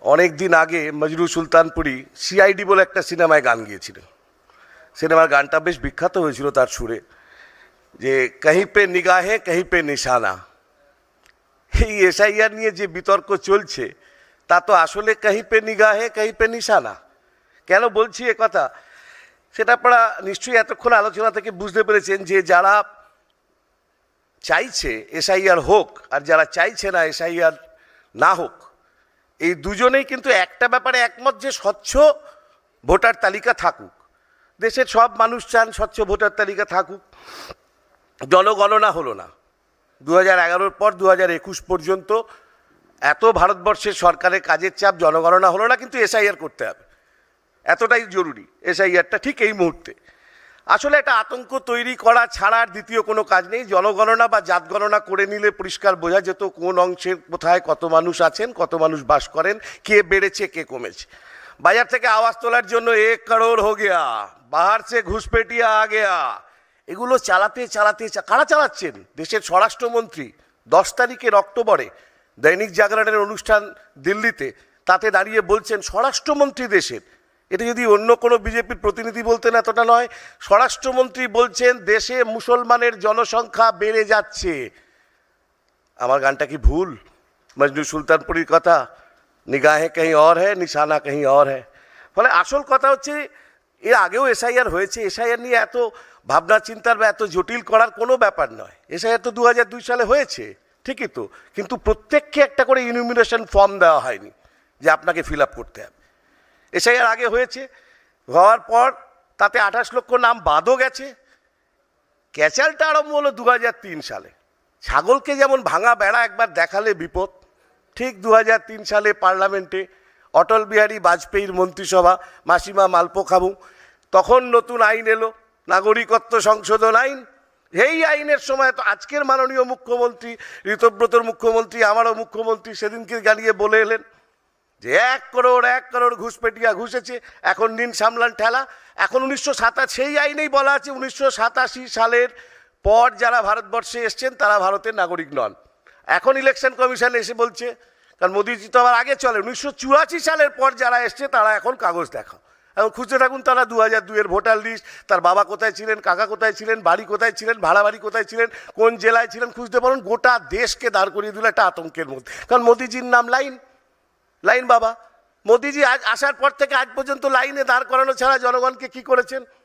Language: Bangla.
অনেক দিন আগে মজরু সুলতানপুরি সিআইডি বলে একটা সিনেমায় গান গিয়েছিলেন। সিনেমার গানটা বেশ বিখ্যাত হয়েছিল তার সুরে, যে কहीं पे निगाहें कहीं पे निशाना। এই এসআইআর নিয়ে যে বিতর্ক চলছে তা তো আসলে कहीं पे निगाहें कहीं पे निशाना। কেন বলছি এ কথা, সেটা আপনারা নিশ্চয়ই এতক্ষণ আলোচনা থেকে বুঝতে পেরেছেন যে যারা চাইছে এসআইআর হোক আর যারা চাইছে না এসআইআর না হোক, এই দুজনেই কিন্তু একটা ব্যাপারে একমত যে স্বচ্ছ ভোটার তালিকা থাকুক। দেশের সব মানুষ চান স্বচ্ছ ভোটার তালিকা থাকুক। জনগণনা হলো না 2011-র পর 2021 পর্যন্ত, এত ভারতবর্ষের সরকারের কাজের চাপ, জনগণনা হলো না, কিন্তু এসআইআর করতে হবে, এতটাই জরুরি এসআইআরটা ঠিক এই মুহূর্তে। আসলে একটা আতঙ্ক তৈরি করা ছাড়া আর দ্বিতীয় কোনো কাজ নেই। জনগণনা বা জাত গণনা করে নিলে পরিষ্কার বোঝা যেত কোন অংশের কোথায় কত মানুষ আছেন, কত মানুষ বাস করেন, কে বেড়েছে কে কমেছে। বাজার থেকে আওয়াজ তোলার জন্য 1 করোড় হো গেয়া, বাহার সে ঘুষপেটিয়া আ গেয়া, এগুলো চালাতে চালাতে কারা চালাচ্ছেন? দেশের স্বরাষ্ট্রমন্ত্রী 10 তারিখের অক্টোবরে দৈনিক জাগরণের অনুষ্ঠান দিল্লিতে, তাতে দাঁড়িয়ে বলছেন স্বরাষ্ট্রমন্ত্রী দেশের, এটা যদি অন্য কোনো বিজেপির প্রতিনিধি বলতেন এতটা নয়, স্বরাষ্ট্রমন্ত্রী বলছেন দেশে মুসলমানের জনসংখ্যা বেড়ে যাচ্ছে। আমার গানটা কি ভুল? মজনু সুলতানপুরীর কথা, নিগাহে কहीं और है নিশানা कहीं और है। ফলে আসল কথা হচ্ছে, এর আগেও এসআইআর হয়েছে, এসআইআর নিয়ে এত ভাবনা চিন্তার বা এত জটিল করার কোনো ব্যাপার নয়। এসআইআর তো 2002 সালে হয়েছে, ঠিকই তো, কিন্তু প্রত্যেককে একটা করে ইনুমিনেশন ফর্ম দেওয়া হয়নি যে আপনাকে ফিল আপ করতে হবে। এসআইআর আগে হয়েছে, হওয়ার পর তাতে 28 লক্ষ নাম বাদও গেছে। ক্যাচালটা আরম্ভ হলো 2003 সালে। ছাগলকে যেমন ভাঙা বেড়া একবার দেখালে বিপদ, ঠিক 2003 সালে পার্লামেন্টে অটল বিহারী বাজপেয়ীর মন্ত্রিসভা, মাসিমা মালপো খাবু, তখন নতুন আইন এলো, নাগরিকত্ব সংশোধন আইন। এই আইনের সময় তো আজকের মাননীয় মুখ্যমন্ত্রী, ঋতব্রতর মুখ্যমন্ত্রী, আমারও মুখ্যমন্ত্রী সেদিনকে গালিয়ে বলে এলেন যে 1 করোড় ঘুষপেটিয়া ঘুষেছে, এখন নিন সামলান ঠেলা। এখন 1987 সেই আইনেই বলা আছে 1987 সালের পর যারা ভারতবর্ষে এসছেন তারা ভারতের নাগরিক নন। এখন ইলেকশন কমিশন এসে বলছে, কারণ মোদিজি তো আবার আগে চলে, 1984 সালের পর যারা এসছে তারা এখন কাগজ দেখাও। এখন খুঁজতে থাকুন তারা 2002-এর ভোটার লিস্ট, তার বাবা কোথায় ছিলেন, কাকা কোথায় ছিলেন, বাড়ি কোথায় ছিলেন, ভাড়া বাড়ি কোথায় ছিলেন, কোন জেলায় ছিলেন, খুঁজতে পারুন। গোটা দেশকে দাঁড় করিয়ে দিল একটা আতঙ্কের মধ্যে, কারণ মোদিজির নাম লাইন বাবা। মোদিজি আজ আসার পর থেকে আজ পর্যন্ত লাইনে দাঁড় করানো ছাড়া জনগণকে কি করেছেন?